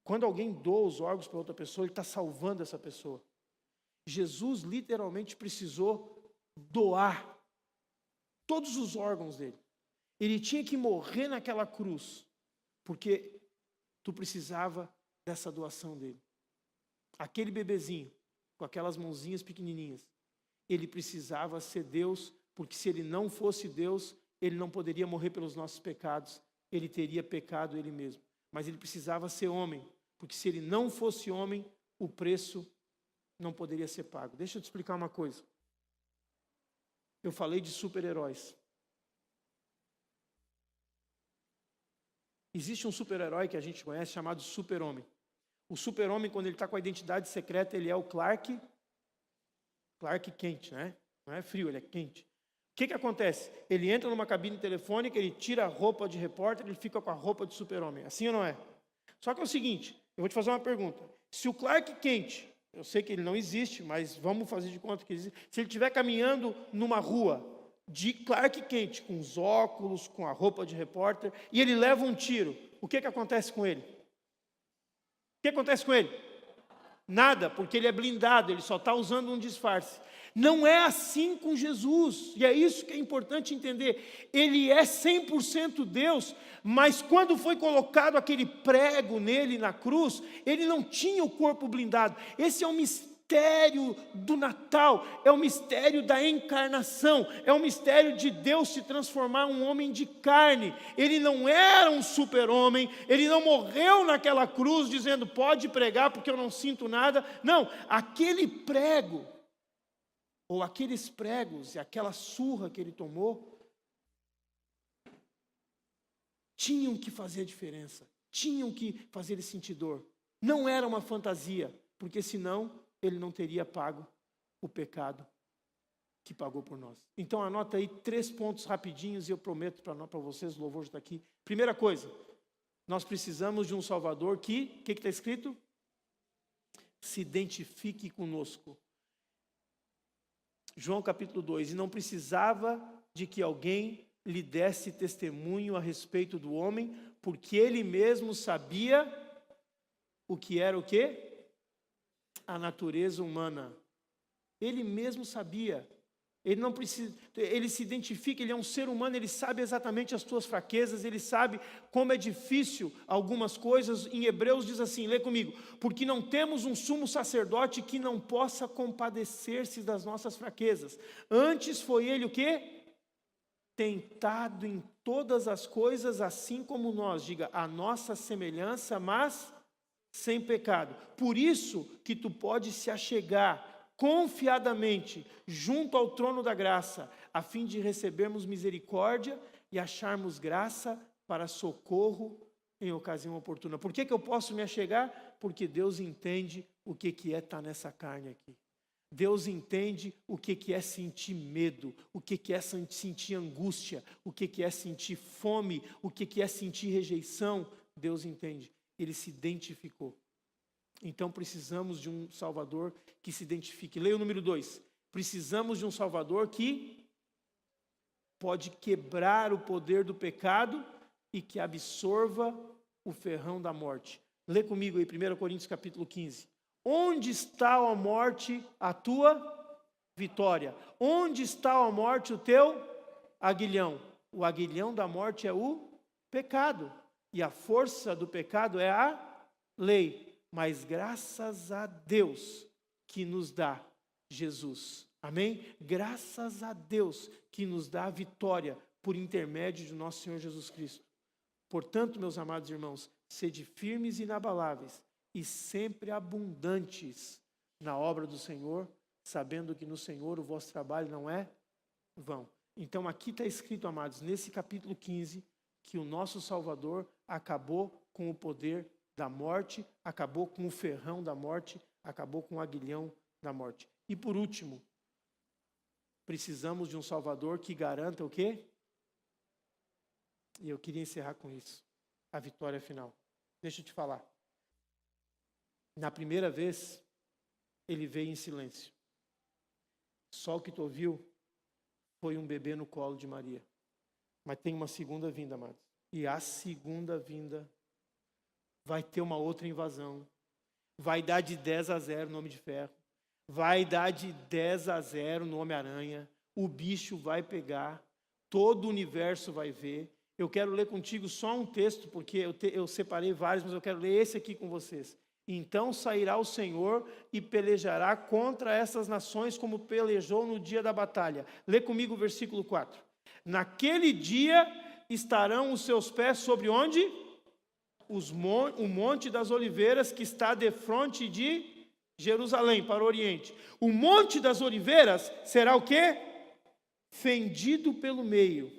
Quando alguém doa os órgãos para outra pessoa, ele está salvando essa pessoa. Jesus literalmente precisou doar todos os órgãos dele. Ele tinha que morrer naquela cruz, porque tu precisava dessa doação dele. Aquele bebezinho, com aquelas mãozinhas pequenininhas, ele precisava ser Deus, porque se ele não fosse Deus, ele não poderia morrer pelos nossos pecados, ele teria pecado ele mesmo. Mas ele precisava ser homem, porque se ele não fosse homem, o preço não poderia ser pago. Deixa eu te explicar uma coisa. Eu falei de super-heróis. Existe um super-herói que a gente conhece chamado Super-Homem. O Super-Homem, quando ele está com a identidade secreta, ele é o Clark Kent, né? Não é frio, ele é quente. O que acontece? Ele entra numa cabine telefônica, ele tira a roupa de repórter, ele fica com a roupa de Super-Homem. Assim ou não é? Só que é o seguinte, eu vou te fazer uma pergunta. Se o Clark Kent, eu sei que ele não existe, mas vamos fazer de conta que existe. Se ele estiver caminhando numa rua de Clark Kent, com os óculos, com a roupa de repórter, e ele leva um tiro, o que acontece com ele? O que acontece com ele? Nada, porque ele é blindado, ele só está usando um disfarce. Não é assim com Jesus, e é isso que é importante entender. Ele é 100% Deus, mas quando foi colocado aquele prego nele na cruz, ele não tinha o corpo blindado. Esse é o mistério do Natal, é o mistério da encarnação, é o mistério de Deus se transformar em um homem de carne. Ele não era um super-homem, ele não morreu naquela cruz dizendo, pode pregar porque eu não sinto nada. Não, aquele prego, ou aqueles pregos e aquela surra que ele tomou, tinham que fazer a diferença, tinham que fazer ele sentir dor. Não era uma fantasia, porque senão ele não teria pago o pecado que pagou por nós. Então anota aí 3 pontos rapidinhos e eu prometo para vocês, o louvor já está aqui. Primeira coisa, nós precisamos de um Salvador que, o que está escrito? Se identifique conosco. João capítulo 2, e não precisava de que alguém lhe desse testemunho a respeito do homem, porque ele mesmo sabia o que era o quê? A natureza humana. Ele mesmo sabia. Ele não precisa, ele se identifica, ele é um ser humano, ele sabe exatamente as tuas fraquezas, ele sabe como é difícil algumas coisas. Em Hebreus diz assim, lê comigo, porque não temos um sumo sacerdote que não possa compadecer-se das nossas fraquezas. Antes foi ele o quê? Tentado em todas as coisas, assim como nós, diga, a nossa semelhança, mas sem pecado. Por isso que tu pode se achegar confiadamente junto ao trono da graça, a fim de recebermos misericórdia e acharmos graça para socorro em ocasião oportuna. Por que eu posso me achegar? Porque Deus entende o que é estar nessa carne aqui. Deus entende o que é sentir medo, o que é sentir angústia, o que é sentir fome, o que é sentir rejeição. Deus entende, Ele se identificou. Então precisamos de um Salvador que se identifique. Leia o número 2. Precisamos de um Salvador que pode quebrar o poder do pecado e que absorva o ferrão da morte. Lê comigo aí 1 Coríntios capítulo 15. Onde está, ó morte, a tua vitória? Onde está, ó morte, o teu aguilhão? O aguilhão da morte é o pecado. E a força do pecado é a lei. Mas graças a Deus que nos dá Jesus. Amém? Graças a Deus que nos dá a vitória por intermédio de nosso Senhor Jesus Cristo. Portanto, meus amados irmãos, sede firmes e inabaláveis e sempre abundantes na obra do Senhor, sabendo que no Senhor o vosso trabalho não é vão. Então aqui está escrito, amados, nesse capítulo 15, que o nosso Salvador acabou com o poder da morte, acabou com o ferrão da morte, acabou com o aguilhão da morte. E por último, precisamos de um Salvador que garanta o quê? E eu queria encerrar com isso, a vitória final. Deixa eu te falar. Na primeira vez, ele veio em silêncio. Só o que tu ouviu foi um bebê no colo de Maria. Mas tem uma segunda vinda, amados. E a segunda vinda vai ter uma outra invasão. Vai dar de 10-0 no Homem de Ferro. Vai dar de 10-0 no Homem-Aranha. O bicho vai pegar. Todo o universo vai ver. Eu quero ler contigo só um texto, porque eu separei vários, mas eu quero ler esse aqui com vocês. Então sairá o Senhor e pelejará contra essas nações como pelejou no dia da batalha. Lê comigo o versículo 4. Naquele dia estarão os seus pés sobre onde? O monte das oliveiras que está defronte de Jerusalém, para o oriente. O monte das oliveiras será o quê? Fendido pelo meio.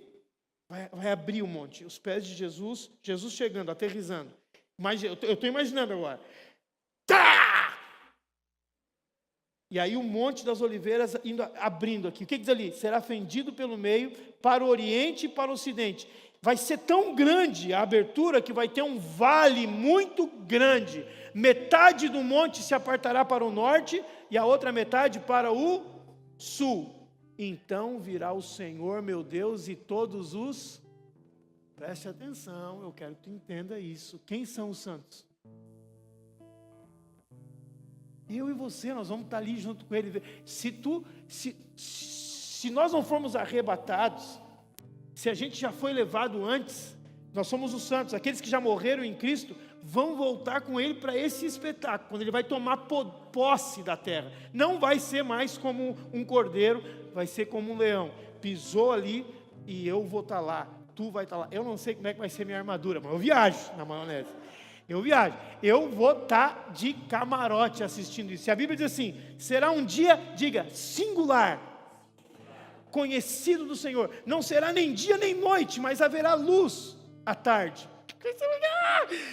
Vai abrir o monte. Os pés de Jesus, Jesus chegando, aterrissando. Mas eu estou imaginando agora. Tá! E aí o monte das oliveiras indo, abrindo aqui. O que diz ali? Será fendido pelo meio para o oriente e para o ocidente. Vai ser tão grande a abertura que vai ter um vale muito grande. Metade do monte se apartará para o norte e a outra metade para o sul. Então virá o Senhor, meu Deus, e todos os... Preste atenção, eu quero que tu entenda isso. Quem são os santos? eu e você, nós vamos estar ali junto com Ele. Se nós não formos arrebatados, se a gente já foi levado antes, nós somos os santos, aqueles que já morreram em Cristo, vão voltar com Ele para esse espetáculo, quando Ele vai tomar posse da terra. Não vai ser mais como um cordeiro, vai ser como um leão. Pisou ali e eu vou estar lá, tu vai estar lá. Eu não sei como é que vai ser minha armadura, mas eu viajo na maionese. Eu vou estar de camarote assistindo isso. Se a Bíblia diz assim, será um dia, diga, singular, conhecido do Senhor. Não será nem dia nem noite, mas haverá luz à tarde.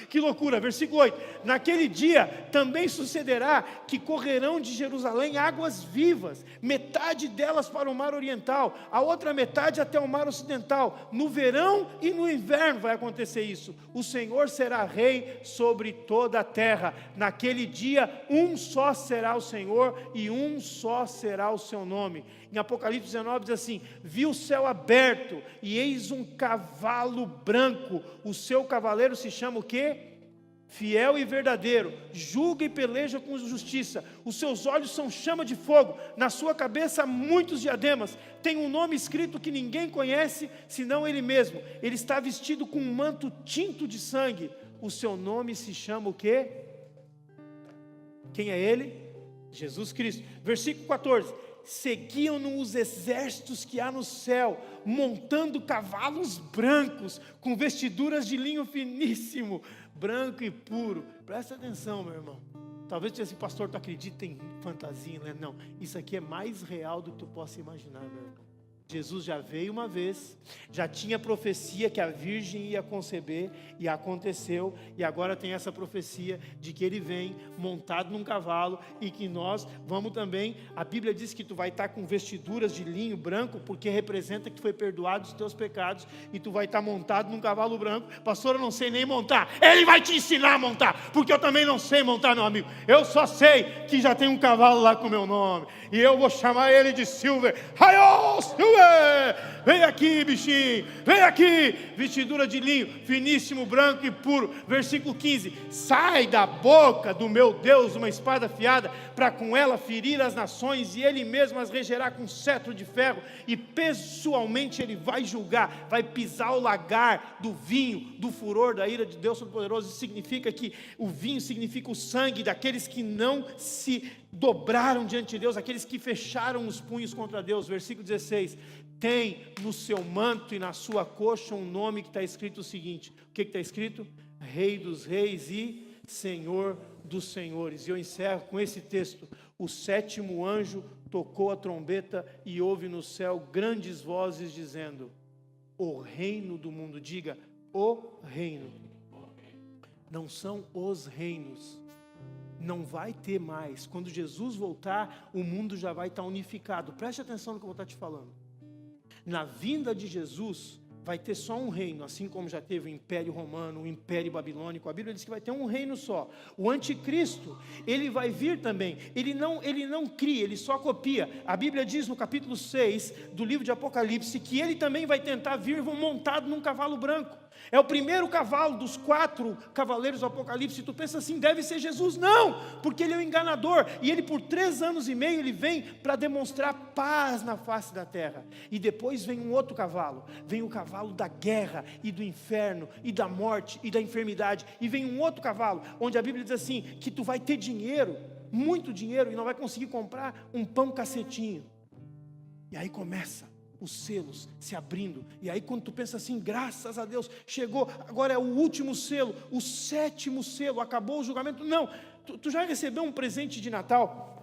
Que loucura, versículo 8, naquele dia também sucederá que correrão de Jerusalém águas vivas, metade delas para o mar oriental, a outra metade até o mar ocidental. No verão e no inverno vai acontecer isso. O Senhor será rei sobre toda a terra. Naquele dia um só será o Senhor e um só será o seu nome. Em Apocalipse 19 diz assim, vi o céu aberto e eis um cavalo branco, o seu cavaleiro se chama o quê? Fiel e verdadeiro, julga e peleja com justiça, os seus olhos são chama de fogo, na sua cabeça há muitos diademas, tem um nome escrito que ninguém conhece, senão ele mesmo, ele está vestido com um manto tinto de sangue, o seu nome se chama o quê? Quem é ele? Jesus Cristo. Versículo 14, seguiam-no os exércitos que há no céu, montando cavalos brancos, com vestiduras de linho finíssimo, branco e puro. Presta atenção, meu irmão. Talvez você diga assim, pastor, tu acredita em fantasia, né? Não, isso aqui é mais real do que tu possa imaginar, meu irmão. Jesus já veio uma vez, já tinha profecia que a virgem ia conceber, e aconteceu, e agora tem essa profecia de que ele vem montado num cavalo, e que nós vamos também, a Bíblia diz que tu vai estar com vestiduras de linho branco, porque representa que tu foi perdoado dos teus pecados, e tu vai estar montado num cavalo branco. Pastor, eu não sei nem montar. Ele vai te ensinar a montar, porque eu também não sei montar, meu amigo. Eu só sei que já tem um cavalo lá com o meu nome, e eu vou chamar ele de Silver. Hi-oh, Silver! Vem aqui, bichinho, vem aqui, vestidura de linho, finíssimo, branco e puro. Versículo 15, sai da boca do meu Deus uma espada afiada, para com ela ferir as nações, e ele mesmo as regerá com cetro de ferro, e pessoalmente ele vai julgar, vai pisar o lagar do vinho, do furor da ira de Deus Todo-Poderoso. Isso significa que o vinho significa o sangue daqueles que não se dobraram diante de Deus, aqueles que fecharam os punhos contra Deus. Versículo 16, tem no seu manto e na sua coxa um nome que está escrito o seguinte, o que está escrito? Rei dos reis e Senhor dos senhores. E eu encerro com esse texto, o sétimo anjo tocou a trombeta e houve no céu grandes vozes dizendo, o reino do mundo, diga, o reino, não são os reinos, não vai ter mais. Quando Jesus voltar, o mundo já vai estar unificado. Preste atenção no que eu vou estar te falando. Na vinda de Jesus, vai ter só um reino, assim como já teve o Império Romano, o Império Babilônico. A Bíblia diz que vai ter um reino só. O anticristo, ele vai vir também. Ele não cria, ele só copia. A Bíblia diz no capítulo 6 do livro de Apocalipse que ele também vai tentar vir montado num cavalo branco. É o primeiro cavalo dos 4 cavaleiros do Apocalipse. Tu pensa assim, deve ser Jesus. Não, porque ele é um enganador. E ele por 3 anos e meio, ele vem para demonstrar paz na face da terra. E depois vem um outro cavalo. Vem o cavalo da guerra e do inferno e da morte e da enfermidade. E vem um outro cavalo, onde a Bíblia diz assim, que tu vai ter dinheiro, muito dinheiro, e não vai conseguir comprar um pão cacetinho. E aí começa os selos se abrindo, e aí quando tu pensa assim, graças a Deus, chegou, agora é o último selo, o 7º selo, acabou o julgamento. Não, tu já recebeu um presente de Natal,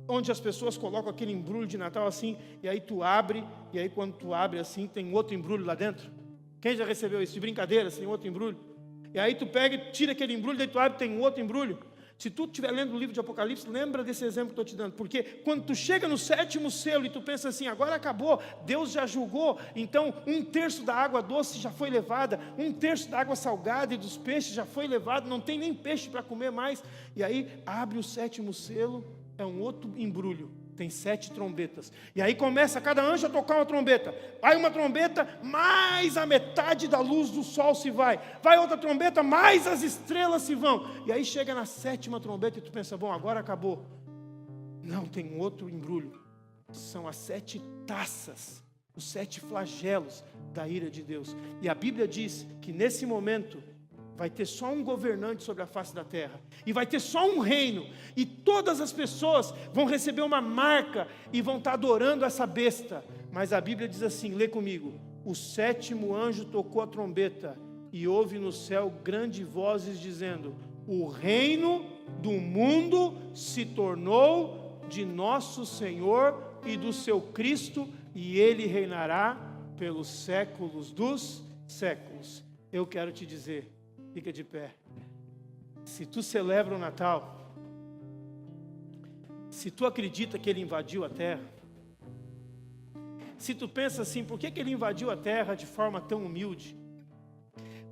onde as pessoas colocam aquele embrulho de Natal assim, e aí tu abre, e aí quando tu abre assim, tem outro embrulho lá dentro? Quem já recebeu isso? De brincadeira, tem outro embrulho? E aí tu pega e tira aquele embrulho, daí tu abre, tem outro embrulho. Se tu estiver lendo o livro de Apocalipse, lembra desse exemplo que eu estou te dando, porque quando tu chega no 7º selo e tu pensa assim, agora acabou, Deus já julgou, então 1/3 da água doce já foi levada, 1/3 da água salgada e dos peixes já foi levado, não tem nem peixe para comer mais, e aí abre o 7º selo, é um outro embrulho, tem 7 trombetas. E aí começa cada anjo a tocar uma trombeta. Vai uma trombeta, mais a metade da luz do sol se vai. Vai outra trombeta, mais as estrelas se vão. E aí chega na 7ª trombeta e tu pensa, bom, agora acabou. Não, tem um outro embrulho. São as 7 taças, os 7 flagelos da ira de Deus. E a Bíblia diz que nesse momento vai ter só um governante sobre a face da terra, e vai ter só um reino, e todas as pessoas vão receber uma marca, e vão estar adorando essa besta. Mas a Bíblia diz assim, lê comigo: o 7º anjo tocou a trombeta, e houve no céu grandes vozes dizendo: o reino do mundo se tornou de nosso Senhor e do seu Cristo, e Ele reinará pelos séculos dos séculos. Eu quero te dizer, fica de pé, se tu celebra o Natal, se tu acredita que Ele invadiu a terra, se tu pensa assim, por que Ele invadiu a terra de forma tão humilde?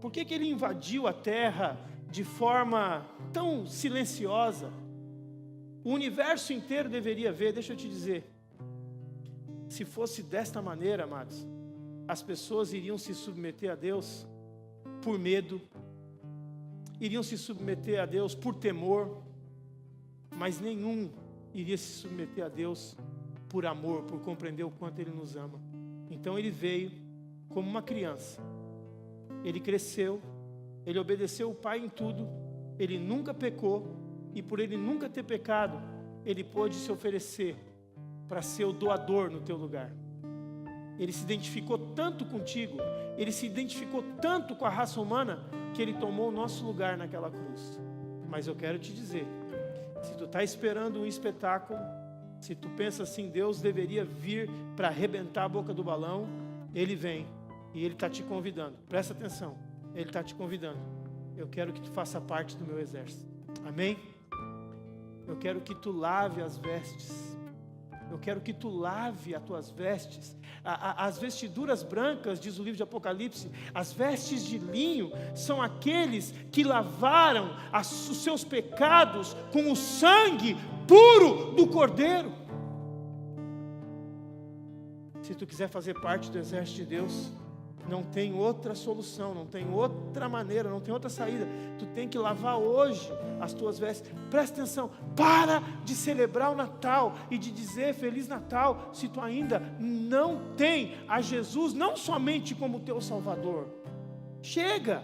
Por que Ele invadiu a terra de forma tão silenciosa? O universo inteiro deveria ver. Deixa eu te dizer, se fosse desta maneira, amados, as pessoas iriam se submeter a Deus por medo, iriam se submeter a Deus por temor, mas nenhum iria se submeter a Deus por amor, por compreender o quanto Ele nos ama. Então Ele veio como uma criança, Ele cresceu, Ele obedeceu o Pai em tudo, Ele nunca pecou, e por Ele nunca ter pecado, Ele pôde se oferecer para ser o doador no teu lugar. Ele se identificou tanto contigo, Ele se identificou tanto com a raça humana, que Ele tomou o nosso lugar naquela cruz. Mas eu quero te dizer, se tu está esperando um espetáculo, se tu pensa assim, Deus deveria vir para arrebentar a boca do balão, Ele vem, e Ele está te convidando. Presta atenção, Ele está te convidando. Eu quero que tu faça parte do meu exército. Amém? Eu quero que tu lave as vestes. Eu quero que tu lave as tuas vestes. As vestiduras brancas, diz o livro de Apocalipse, as vestes de linho são aqueles que lavaram os seus pecados com o sangue puro do Cordeiro. Se tu quiser fazer parte do exército de Deus, não tem outra solução, não tem outra maneira, não tem outra saída. Tu tem que lavar hoje as tuas vestes. Presta atenção, para de celebrar o Natal e de dizer Feliz Natal, se tu ainda não tem a Jesus, não somente como teu Salvador. Chega,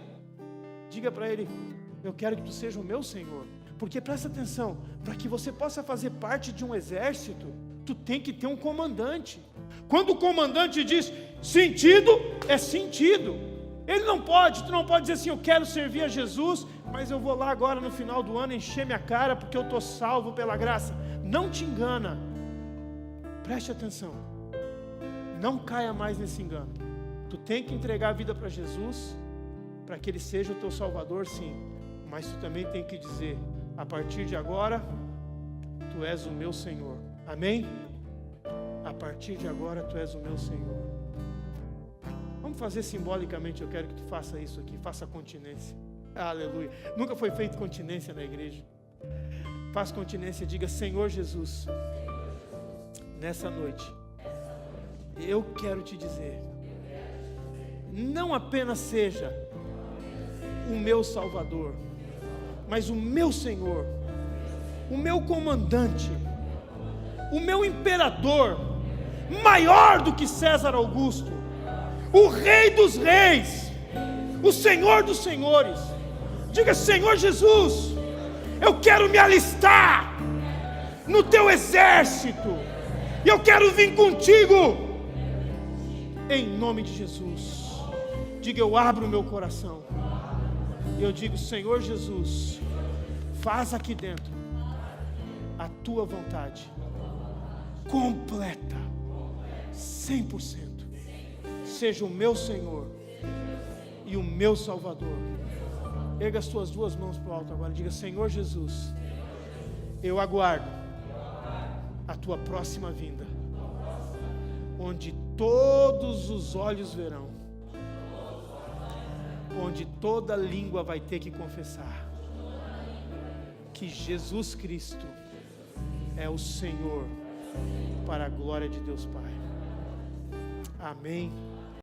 diga para Ele, eu quero que tu seja o meu Senhor. Porque presta atenção, para que você possa fazer parte de um exército, tu tem que ter um comandante. Quando o comandante diz sentido, é sentido. Ele não pode, tu não pode dizer assim, eu quero servir a Jesus, mas eu vou lá agora no final do ano encher minha cara porque eu estou salvo pela graça. Não te engana. Preste atenção. Não caia mais nesse engano. Tu tem que entregar a vida para Jesus, para que Ele seja o teu Salvador, sim. Mas tu também tem que dizer, a partir de agora, tu és o meu Senhor. Amém? A partir de agora tu és o meu Senhor. Vamos fazer simbolicamente, eu quero que tu faça isso aqui, faça continência. Aleluia. Nunca foi feito continência na igreja. Faça continência, diga, Senhor Jesus, nessa noite, eu quero te dizer, não apenas seja o meu Salvador, mas o meu Senhor, o meu comandante, o meu imperador, maior do que César Augusto, o Rei dos Reis, o Senhor dos Senhores. Diga, Senhor Jesus, eu quero me alistar no teu exército, e eu quero vir contigo, em nome de Jesus. Diga, eu abro o meu coração, e eu digo, Senhor Jesus, faz aqui dentro a tua vontade completa, 100%. Seja o meu Senhor e o meu Salvador. Erga as tuas duas mãos para o alto agora. Diga, Senhor Jesus, eu aguardo a tua próxima vinda, onde todos os olhos verão, onde toda língua vai ter que confessar que Jesus Cristo é o Senhor para a glória de Deus Pai. Amém.